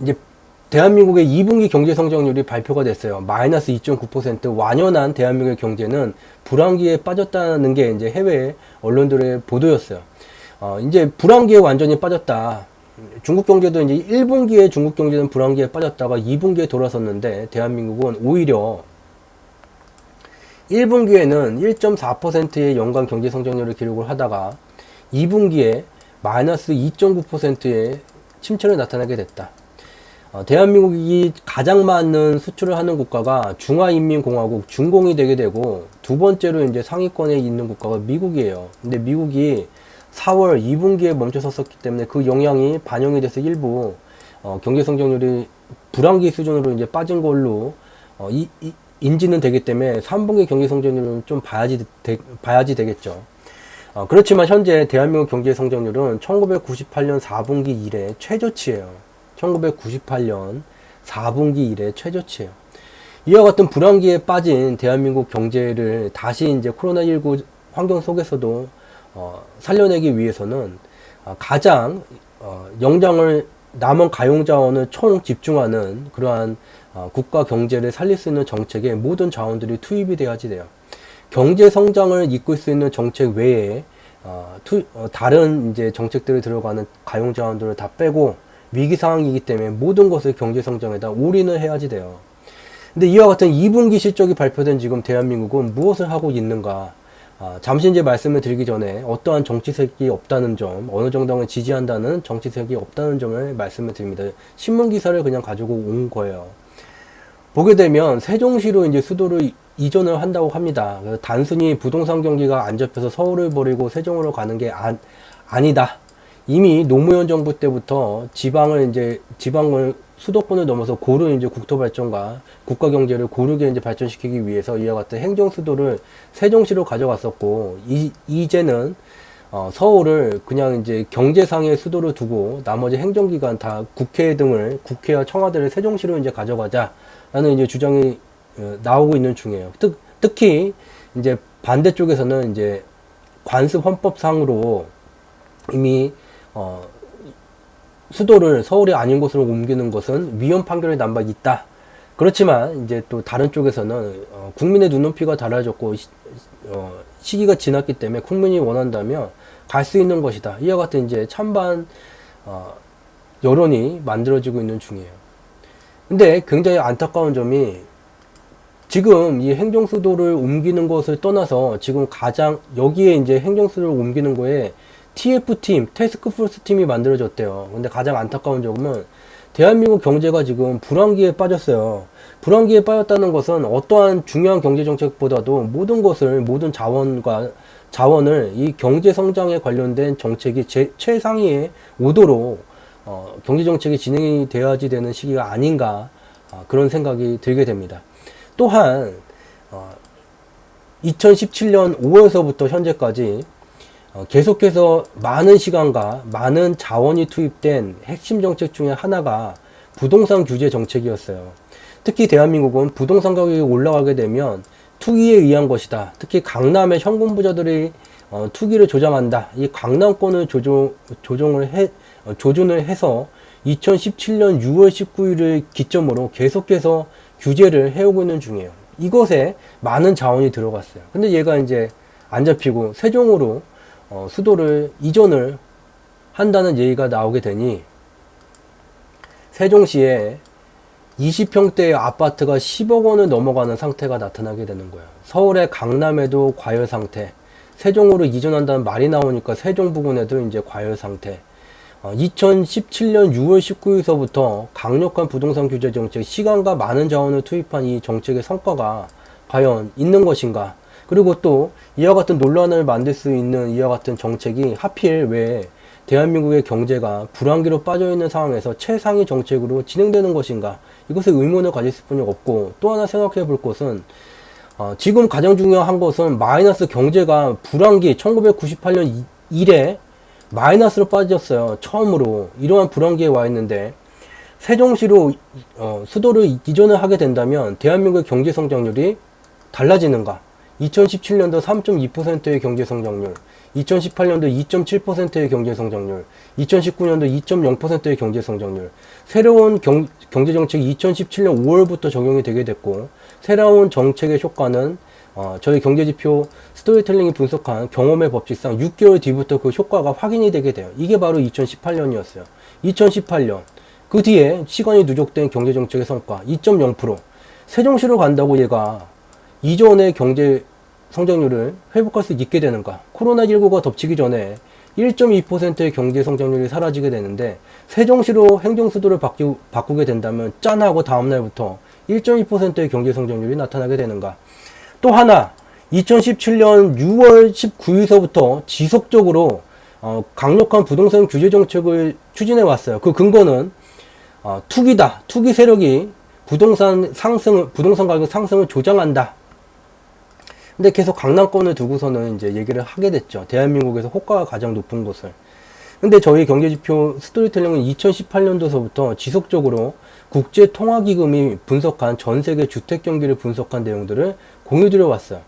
이제 대한민국의 2분기 경제 성장률이 발표가 됐어요. 마이너스 2.9%. 완연한 대한민국의 경제는 불황기에 빠졌다는 게 이제 해외 언론들의 보도였어요. 이제 불황기에 완전히 빠졌다. 중국 경제도 이제 1분기에 중국 경제는 불황기에 빠졌다가 2분기에 돌아섰는데 대한민국은 오히려 1분기에는 1.4%의 연간 경제 성장률을 기록을 하다가 2분기에 마이너스 2.9%의 침체를 나타나게 됐다. 대한민국이 가장 많은 수출을 하는 국가가 중화인민공화국 중공이 되게 되고 두 번째로 이제 상위권에 있는 국가가 미국이에요. 근데 미국이 4월 2분기에 멈춰섰었기 때문에 그 영향이 반영이 돼서 일부 경제 성장률이 불황기 수준으로 이제 빠진 걸로 인지는 되기 때문에 3분기 경제 성장률은 좀 봐야지 되겠죠. 그렇지만 현재 대한민국 경제 성장률은 1998년 4분기 이래 최저치예요. 1998년 4분기 이래 최저치예요. 이와 같은 불황기에 빠진 대한민국 경제를 다시 이제 코로나19 환경 속에서도 살려내기 위해서는 가장 영장을 남은 가용자원을 총 집중하는 그러한 국가 경제를 살릴 수 있는 정책에 모든 자원들이 투입이 돼야지 돼요. 경제 성장을 이끌 수 있는 정책 외에 다른 이제 정책들이 들어가는 가용 자원들을 다 빼고 위기 상황이기 때문에 모든 것을 경제 성장에다 올인을 해야지 돼요. 근데 이와 같은 2분기 실적이 발표된 지금 대한민국은 무엇을 하고 있는가? 잠시 이제 말씀을 드리기 전에 어떠한 정치색이 없다는 점, 어느 정당을 지지한다는 정치색이 없다는 점을 말씀을 드립니다. 신문 기사를 그냥 가지고 온 거예요. 보게 되면 세종시로 이제 수도를 이전을 한다고 합니다. 단순히 부동산 경기가 안 잡혀서 서울을 버리고 세종으로 가는 게 아니다. 이미 노무현 정부 때부터 지방을 수도권을 넘어서 고루 이제 국토발전과 국가 경제를 고르게 이제 발전시키기 위해서 이와 같은 행정 수도를 세종시로 가져갔었고, 이제는 서울을 그냥 이제 경제상의 수도로 두고 나머지 행정기관 다 국회와 청와대를 세종시로 이제 가져가자라는 이제 주장이 나오고 있는 중이에요. 특히 이제 반대쪽에서는 이제 관습 헌법상으로 이미 수도를 서울이 아닌 곳으로 옮기는 것은 위헌 판결이 난 바 있다. 그렇지만 이제 또 다른 쪽에서는 국민의 눈높이가 달라졌고 시기가 지났기 때문에 국민이 원한다면 갈 수 있는 것이다. 이와 같은 이제 찬반 여론이 만들어지고 있는 중이에요. 근데 굉장히 안타까운 점이 지금 이 행정수도를 옮기는 것을 떠나서 지금 가장 여기에 이제 행정수도를 옮기는 거에 TF팀, 태스크포스 팀이 만들어졌대요. 근데 가장 안타까운 점은 대한민국 경제가 지금 불황기에 빠졌어요. 불황기에 빠졌다는 것은 어떠한 중요한 경제정책보다도 모든 자원을 이 경제성장에 관련된 정책이 최상위에 오도록 경제정책이 진행이 되어야지 되는 시기가 아닌가 그런 생각이 들게 됩니다. 또한 2017년 5월서부터 현재까지 계속해서 많은 시간과 많은 자원이 투입된 핵심 정책 중에 하나가 부동산 규제 정책이었어요. 특히 대한민국은 부동산 가격이 올라가게 되면 투기에 의한 것이다. 특히 강남의 현금부자들이 투기를 조장한다. 이 강남권을 조준을 해서 2017년 6월 19일을 기점으로 계속해서 규제를 해오고 있는 중이에요. 이것에 많은 자원이 들어갔어요. 근데 얘가 이제 안 잡히고 세종으로 수도를 이전을 한다는 얘기가 나오게 되니 세종시에 20평대의 아파트가 10억 원을 넘어가는 상태가 나타나게 되는 거예요. 서울의 강남에도 과열 상태, 세종으로 이전한다는 말이 나오니까 세종 부근에도 이제 과열 상태. 2017년 6월 19일서부터 강력한 부동산 규제 정책, 시간과 많은 자원을 투입한 이 정책의 성과가 과연 있는 것인가? 그리고 또 이와 같은 논란을 만들 수 있는 이와 같은 정책이 하필 왜 대한민국의 경제가 불황기로 빠져있는 상황에서 최상위 정책으로 진행되는 것인가? 이것에 의문을 가질 수뿐이 없고, 또 하나 생각해 볼 것은 지금 가장 중요한 것은 마이너스 경제가 불황기 1998년 이래 마이너스로 빠졌어요. 처음으로 이러한 불황기에 와 있는데 세종시로 수도를 이전을 하게 된다면 대한민국의 경제 성장률이 달라지는가? 2017년도 3.2%의 경제 성장률, 2018년도 2.7%의 경제 성장률, 2019년도 2.0%의 경제 성장률. 새로운 경제 정책이 2017년 5월부터 적용이 되게 됐고, 새로운 정책의 효과는 저희 경제지표 스토리텔링이 분석한 경험의 법칙상 6개월 뒤부터 그 효과가 확인이 되게 돼요. 이게 바로 2018년이었어요. 2018년. 그 뒤에 시간이 누적된 경제정책의 성과 2.0%. 세종시로 간다고 얘가 이전의 경제 성장률을 회복할 수 있게 되는가? 코로나19가 덮치기 전에 1.2%의 경제 성장률이 사라지게 되는데, 세종시로 행정수도를 바꾸게 된다면 짠하고 다음날부터 1.2%의 경제 성장률이 나타나게 되는가? 또 하나, 2017년 6월 19일서부터 지속적으로 강력한 부동산 규제 정책을 추진해 왔어요. 그 근거는 투기다. 투기 세력이 부동산 가격 상승을 조장한다. 근데 계속 강남권을 두고서는 이제 얘기를 하게 됐죠. 대한민국에서 호가가 가장 높은 곳을. 근데 저희 경제지표 스토리텔링은 2018년도서부터 지속적으로 국제통화기금이 분석한 전세계 주택 경기를 분석한 내용들을 공유드려 왔어요.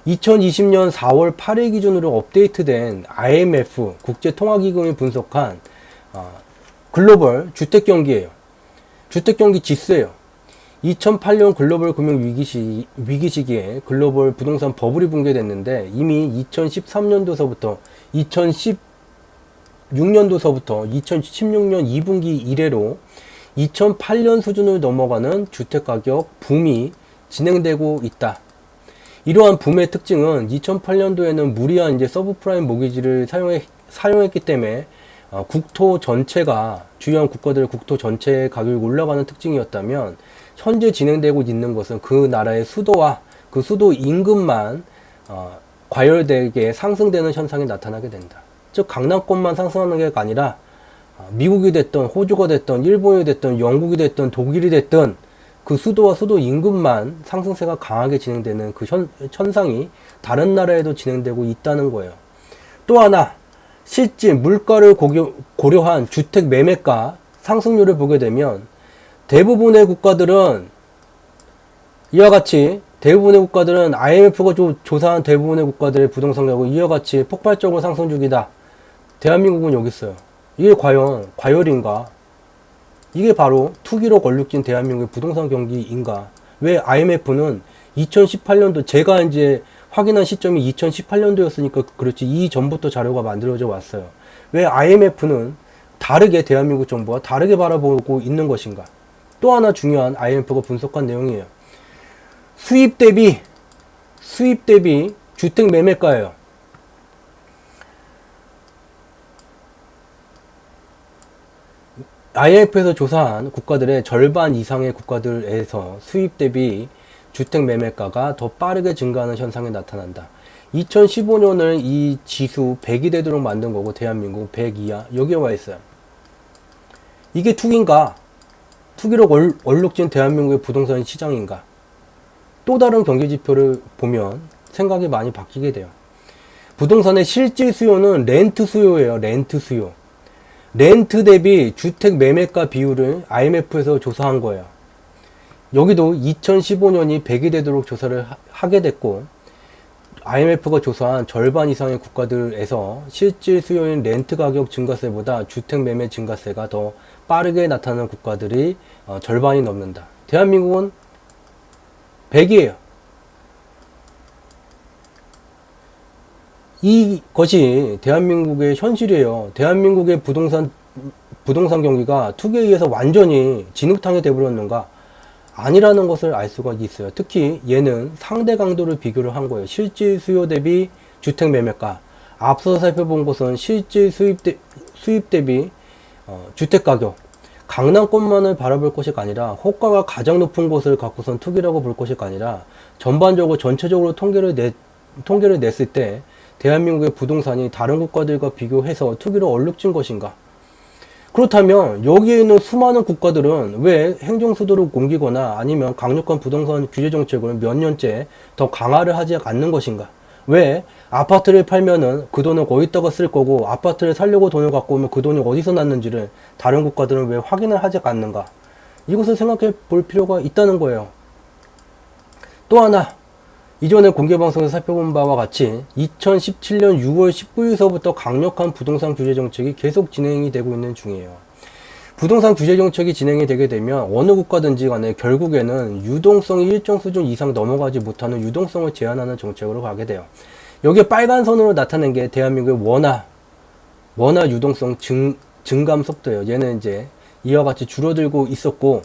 2020년 4월 8일 기준으로 업데이트된 IMF 국제통화기금이 분석한 글로벌 주택 경기예요. 주택 경기 지수예요. 2008년 글로벌 금융 위기 시기에 글로벌 부동산 버블이 붕괴됐는데, 이미 2013년도서부터 2016년도서부터 2016년 2분기 이래로 2008년 수준을 넘어가는 주택가격 붐이 진행되고 있다. 이러한 붐의 특징은 2008년도에는 무리한 이제 서브프라임 모기지를 사용했기 때문에 국토 전체가, 주요한 국가들의 국토 전체의 가격이 올라가는 특징이었다면, 현재 진행되고 있는 것은 그 나라의 수도와 그 수도 임금만 과열되게 상승되는 현상이 나타나게 된다. 즉 강남권만 상승하는 게 아니라 미국이 됐든 호주가 됐든 일본이 됐든 영국이 됐든 독일이 됐든 그 수도와 수도 임금만 상승세가 강하게 진행되는 그 현상이 다른 나라에도 진행되고 있다는 거예요. 또 하나, 실제 물가를 고려한 주택 매매가 상승률을 보게 되면 대부분의 국가들은 이와 같이, 대부분의 국가들은 IMF가 조사한 대부분의 국가들의 부동산 가격이 이와 같이 폭발적으로 상승 중이다. 대한민국은 여기 있어요. 이게 과연 과열인가? 이게 바로 투기로 얼룩진 대한민국의 부동산 경기인가? 왜 IMF는 2018년도, 제가 이제 확인한 시점이 2018년도였으니까 그렇지, 이전부터 자료가 만들어져 왔어요. 왜 IMF는 다르게, 대한민국 정부와 다르게 바라보고 있는 것인가? 또 하나 중요한 IMF가 분석한 내용이에요. 수입 대비 주택 매매가예요. IMF에서 조사한 국가들의 절반 이상의 국가들에서 수입 대비 주택 매매가가 더 빠르게 증가하는 현상이 나타난다. 2015년을 이 지수 100이 되도록 만든 거고, 대한민국 100 이하, 여기에 와 있어요. 이게 투기인가? 투기로 얼룩진 대한민국의 부동산 시장인가? 또 다른 경제지표를 보면 생각이 많이 바뀌게 돼요. 부동산의 실질 수요는 렌트 수요예요. 렌트 수요. 렌트 대비 주택 매매가 비율을 IMF에서 조사한 거예요. 여기도 2015년이 100이 되도록 조사를 하게 됐고, IMF가 조사한 절반 이상의 국가들에서 실질 수요인 렌트 가격 증가세보다 주택 매매 증가세가 더 빠르게 나타나는 국가들이 절반이 넘는다. 대한민국은 100이에요. 이것이 대한민국의 현실이에요. 대한민국의 부동산 경기가 투기에 의해서 완전히 진흙탕이 되어버렸는가? 아니라는 것을 알 수가 있어요. 특히 얘는 상대 강도를 비교를 한 거예요. 실질 수요 대비 주택 매매가. 앞서 살펴본 것은 실질 수입 대비 주택 가격. 강남권만을 바라볼 것이 아니라 호가가 가장 높은 곳을 갖고선 투기라고 볼 것이 아니라 전반적으로 전체적으로 통계를 냈을 때 대한민국의 부동산이 다른 국가들과 비교해서 투기로 얼룩진 것인가? 그렇다면 여기에 있는 수많은 국가들은 왜 행정수도를 옮기거나 아니면 강력한 부동산 규제 정책을 몇 년째 더 강화를 하지 않는 것인가? 왜 아파트를 팔면은 그 돈을 어디다가 쓸 거고, 아파트를 살려고 돈을 갖고 오면 그 돈이 어디서 났는지를 다른 국가들은 왜 확인을 하지 않는가? 이것을 생각해 볼 필요가 있다는 거예요. 또 하나, 이전에 공개방송에서 살펴본 바와 같이 2017년 6월 19일서부터 강력한 부동산 규제 정책이 계속 진행이 되고 있는 중이에요. 부동산 규제 정책이 진행이 되게 되면 어느 국가든지 간에 결국에는 유동성이 일정 수준 이상 넘어가지 못하는 유동성을 제한하는 정책으로 가게 돼요. 여기에 빨간 선으로 나타낸 게 대한민국의 원화 유동성 증감 속도예요. 얘는 이제 이와 같이 줄어들고 있었고,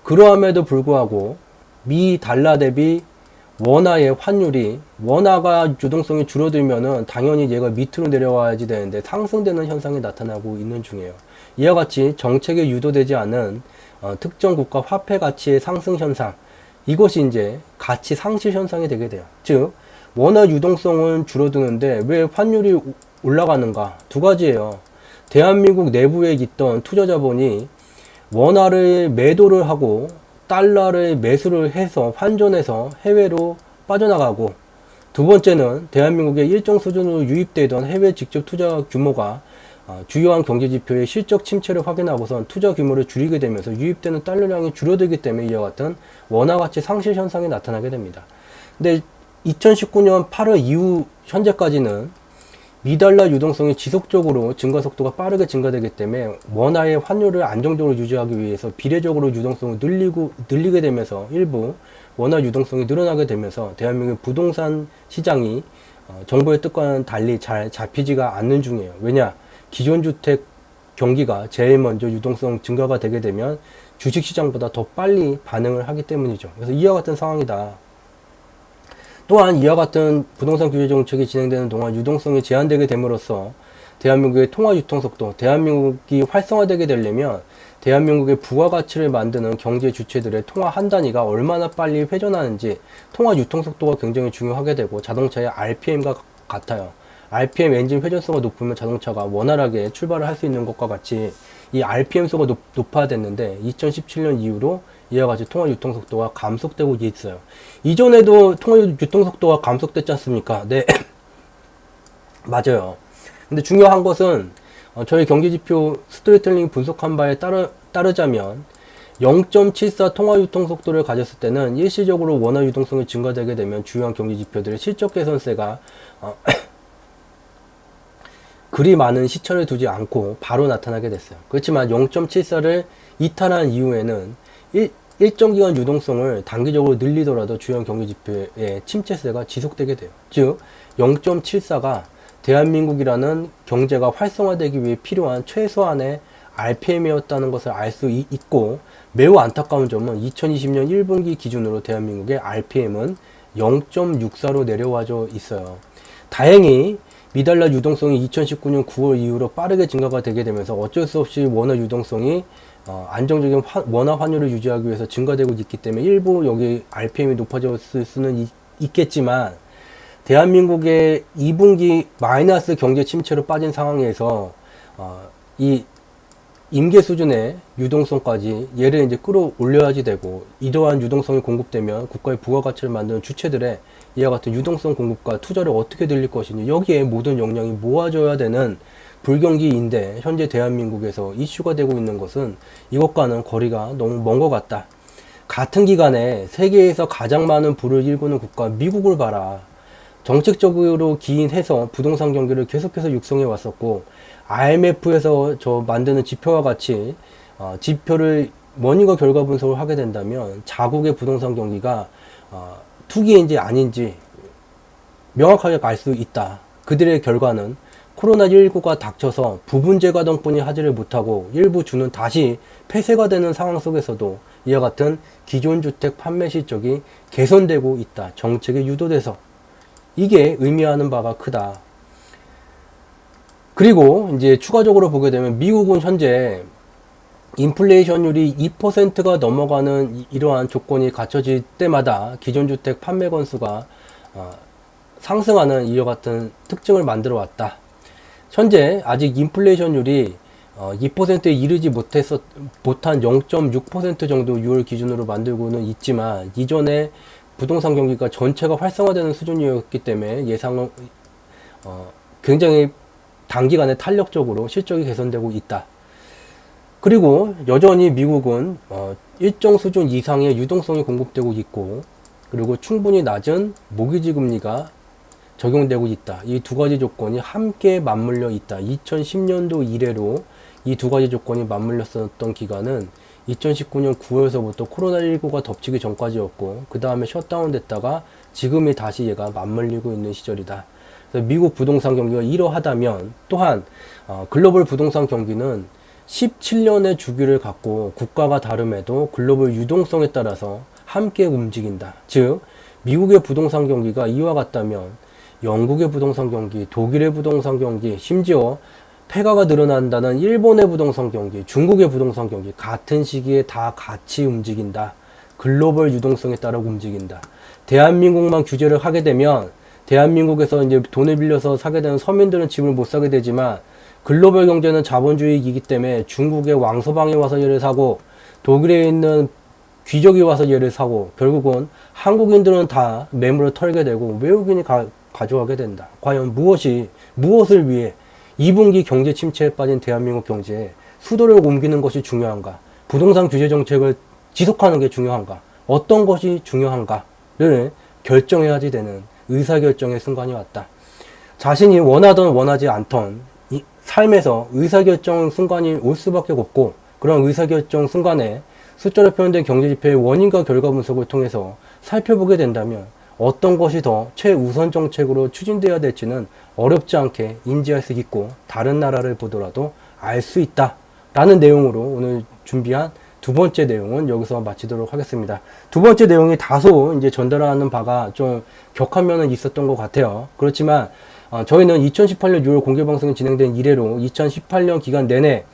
그러함에도 불구하고 미 달러 대비 원화의 환율이, 원화가 유동성이 줄어들면은 당연히 얘가 밑으로 내려와야지 되는데 상승되는 현상이 나타나고 있는 중이에요. 이와 같이 정책에 유도되지 않은 특정 국가 화폐 가치의 상승 현상, 이것이 이제 가치 상실 현상이 되게 돼요. 즉 원화 유동성은 줄어드는데 왜 환율이 올라가는가? 두 가지예요. 대한민국 내부에 있던 투자 자본이 원화를 매도를 하고 달러를 매수를 해서 환전해서 해외로 빠져나가고, 두 번째는 대한민국에 일정 수준으로 유입되던 해외 직접 투자 규모가 주요한 경제 지표의 실적 침체를 확인하고선 투자 규모를 줄이게 되면서 유입되는 달러량이 줄어들기 때문에 이와 같은 원화 가치 상실 현상이 나타나게 됩니다. 근데 2019년 8월 이후 현재까지는 미달러 유동성이 지속적으로 증가 속도가 빠르게 증가되기 때문에 원화의 환율을 안정적으로 유지하기 위해서 비례적으로 유동성을 늘리게 되면서 일부 원화 유동성이 늘어나게 되면서 대한민국 부동산 시장이 정부의 뜻과는 달리 잘 잡히지가 않는 중이에요. 왜냐? 기존 주택 경기가 제일 먼저 유동성 증가가 되게 되면 주식시장보다 더 빨리 반응을 하기 때문이죠. 그래서 이와 같은 상황이다. 또한 이와 같은 부동산 규제 정책이 진행되는 동안 유동성이 제한되게 됨으로써 대한민국의 통화 유통 속도, 대한민국이 활성화되게 되려면 대한민국의 부가가치를 만드는 경제 주체들의 통화 한 단위가 얼마나 빨리 회전하는지 통화 유통 속도가 굉장히 중요하게 되고, 자동차의 RPM과 같아요. RPM 엔진 회전수가 높으면 자동차가 원활하게 출발을 할 수 있는 것과 같이 이 RPM 수가 높아야 됐는데 2017년 이후로 이와 같이 통화 유통 속도가 감속되고 있어요. 이전에도 통화 유통 속도가 감속됐지 않습니까? 네. 맞아요. 근데 중요한 것은 저희 경제지표 스토리텔링 분석한 바에 따르자면 0.74 통화 유통 속도를 가졌을 때는 일시적으로 원화 유동성이 증가되게 되면 주요한 경제지표들의 실적 개선세가 그리 많은 시차를 두지 않고 바로 나타나게 됐어요. 그렇지만 0.74를 이탈한 이후에는 일정 기간 유동성을 단기적으로 늘리더라도 주요 경기지표의 침체세가 지속되게 돼요. 즉 0.74가 대한민국이라는 경제가 활성화되기 위해 필요한 최소한의 RPM이었다는 것을 알 수 있고, 매우 안타까운 점은 2020년 1분기 기준으로 대한민국의 RPM은 0.64로 내려와져 있어요. 다행히 미달러 유동성이 2019년 9월 이후로 빠르게 증가가 되게 되면서 어쩔 수 없이 원화 유동성이 안정적인 원화 환율을 유지하기 위해서 증가되고 있기 때문에 일부 여기 RPM이 높아졌을 수는 있겠지만, 대한민국의 2분기 마이너스 경제 침체로 빠진 상황에서 이 임계 수준의 유동성까지 얘를 이제 끌어올려야지 되고, 이러한 유동성이 공급되면 국가의 부가가치를 만드는 주체들의 이와 같은 유동성 공급과 투자를 어떻게 늘릴 것이니, 여기에 모든 역량이 모아져야 되는 불경기인데 현재 대한민국에서 이슈가 되고 있는 것은 이것과는 거리가 너무 먼 것 같다. 같은 기간에 세계에서 가장 많은 부를 일구는 국가 미국을 봐라. 정책적으로 기인해서 부동산 경기를 계속해서 육성해 왔었고, IMF에서 만드는 지표와 같이 지표를 머니가 결과 분석을 하게 된다면 자국의 부동산 경기가 투기인지 아닌지 명확하게 알 수 있다. 그들의 결과는 코로나19가 닥쳐서 부분 재가동뿐이 하지를 못하고 일부 주는 다시 폐쇄가 되는 상황 속에서도 이와 같은 기존 주택 판매 실적이 개선되고 있다. 정책에 유도돼서. 이게 의미하는 바가 크다. 그리고 이제 추가적으로 보게 되면 미국은 현재 인플레이션율이 2%가 넘어가는 이러한 조건이 갖춰질 때마다 기존 주택 판매 건수가 상승하는 이와 같은 특징을 만들어 왔다. 현재 아직 인플레이션율이 2%에 이르지 못한 0.6% 정도 6월 기준으로 만들고는 있지만, 이전에 부동산 경기가 전체가 활성화되는 수준이었기 때문에 예상은 굉장히 단기간에 탄력적으로 실적이 개선되고 있다. 그리고 여전히 미국은 일정 수준 이상의 유동성이 공급되고 있고, 그리고 충분히 낮은 모기지 금리가 적용되고 있다. 이 두 가지 조건이 함께 맞물려 있다. 2010년도 이래로 이 두 가지 조건이 맞물렸었던 기간은 2019년 9월서부터 코로나19가 덮치기 전까지였고, 그 다음에 셧다운 됐다가 지금이 다시 얘가 맞물리고 있는 시절이다. 그래서 미국 부동산 경기가 이러하다면 또한 글로벌 부동산 경기는 17년의 주기를 갖고 국가가 다름에도 글로벌 유동성에 따라서 함께 움직인다. 즉 미국의 부동산 경기가 이와 같다면 영국의 부동산 경기, 독일의 부동산 경기, 심지어 폐가가 늘어난다는 일본의 부동산 경기, 중국의 부동산 경기 같은 시기에 다 같이 움직인다. 글로벌 유동성에 따라 움직인다. 대한민국만 규제를 하게 되면 대한민국에서 이제 돈을 빌려서 사게 되는 서민들은 집을 못 사게 되지만, 글로벌 경제는 자본주의이기 때문에 중국의 왕서방이 와서 얘를 사고 독일에 있는 귀족이 와서 얘를 사고 결국은 한국인들은 다 매물을 털게 되고 외국인이 가져가게 된다. 과연 무엇을 위해 2분기 경제 침체에 빠진 대한민국 경제에 수도를 옮기는 것이 중요한가? 부동산 규제 정책을 지속하는 게 중요한가? 어떤 것이 중요한가를 결정해야지 되는 의사결정의 순간이 왔다. 자신이 원하던 원하지 않던 이 삶에서 의사결정 순간이 올 수밖에 없고, 그런 의사결정 순간에 숫자로 표현된 경제지표의 원인과 결과 분석을 통해서 살펴보게 된다면 어떤 것이 더 최우선 정책으로 추진되어야 될지는 어렵지 않게 인지할 수 있고, 다른 나라를 보더라도 알 수 있다 라는 내용으로 오늘 준비한 두 번째 내용은 여기서 마치도록 하겠습니다. 두 번째 내용이 다소 이제 전달하는 바가 좀 격한 면은 있었던 것 같아요. 그렇지만 저희는 2018년 6월 공개방송이 진행된 이래로 2018년 기간 내내,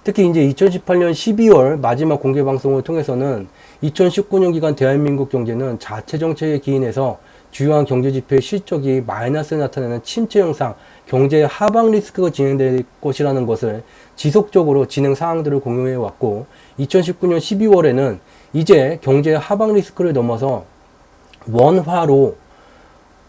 특히 이제 2018년 12월 마지막 공개방송을 통해서는 2019년 기간 대한민국 경제는 자체 정책에 기인해서 주요한 경제지표의 실적이 마이너스를 나타내는 침체 현상, 경제의 하방 리스크가 진행될 것이라는 것을 지속적으로 진행 사항들을 공유해 왔고, 2019년 12월에는 이제 경제의 하방 리스크를 넘어서 원화로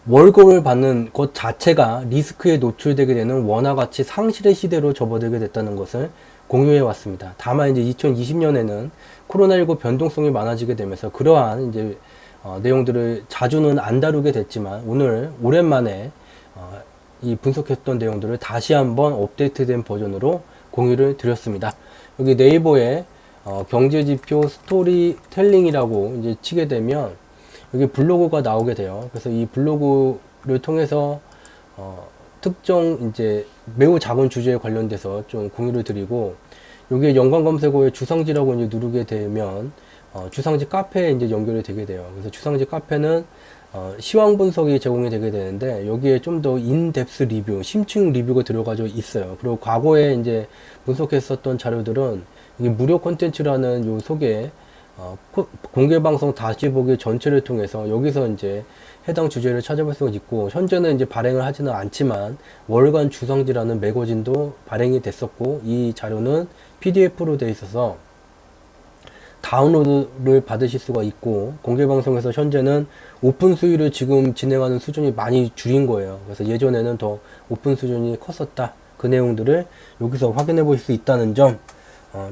월급을 받는 것 자체가 리스크에 노출되게 되는 원화가치 상실의 시대로 접어들게 됐다는 것을 공유해 왔습니다. 다만 이제 2020년에는 코로나19 변동성이 많아지게 되면서 그러한 이제 내용들을 자주는 안 다루게 됐지만, 오늘 오랜만에 이 분석했던 내용들을 다시 한번 업데이트된 버전으로 공유를 드렸습니다. 여기 네이버에 경제지표 스토리텔링이라고 이제 치게 되면 여기 블로그가 나오게 돼요. 그래서 이 블로그를 통해서 특정 이제 매우 작은 주제에 관련돼서 좀 공유를 드리고, 여기에 연관 검색어에 주상지라고 이제 누르게 되면 주상지 카페에 이제 연결이 되게 돼요. 그래서 주상지 카페는 시황 분석이 제공이 되게 되는데, 여기에 좀 더 인덱스 리뷰, 심층 리뷰가 들어가져 있어요. 그리고 과거에 이제 분석했었던 자료들은 이게 무료 콘텐츠라는 요 속에 공개방송 다시 보기 전체를 통해서 여기서 이제 해당 주제를 찾아볼 수가 있고, 현재는 이제 발행을 하지는 않지만 월간 주상지라는 매거진도 발행이 됐었고, 이 자료는 PDF로 되어 있어서 다운로드를 받으실 수가 있고, 공개방송에서 현재는 오픈 수위를 지금 진행하는 수준이 많이 줄인 거예요. 그래서 예전에는 더 오픈 수준이 컸었다. 그 내용들을 여기서 확인해 볼 수 있다는 점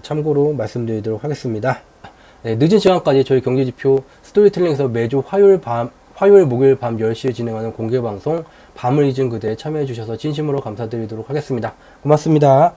참고로 말씀드리도록 하겠습니다. 네, 늦은 시간까지 저희 경제지표 스토리텔링에서 매주 화요일, 목요일 밤 10시에 진행하는 공개방송 밤을 잊은 그대에 참여해 주셔서 진심으로 감사드리도록 하겠습니다. 고맙습니다.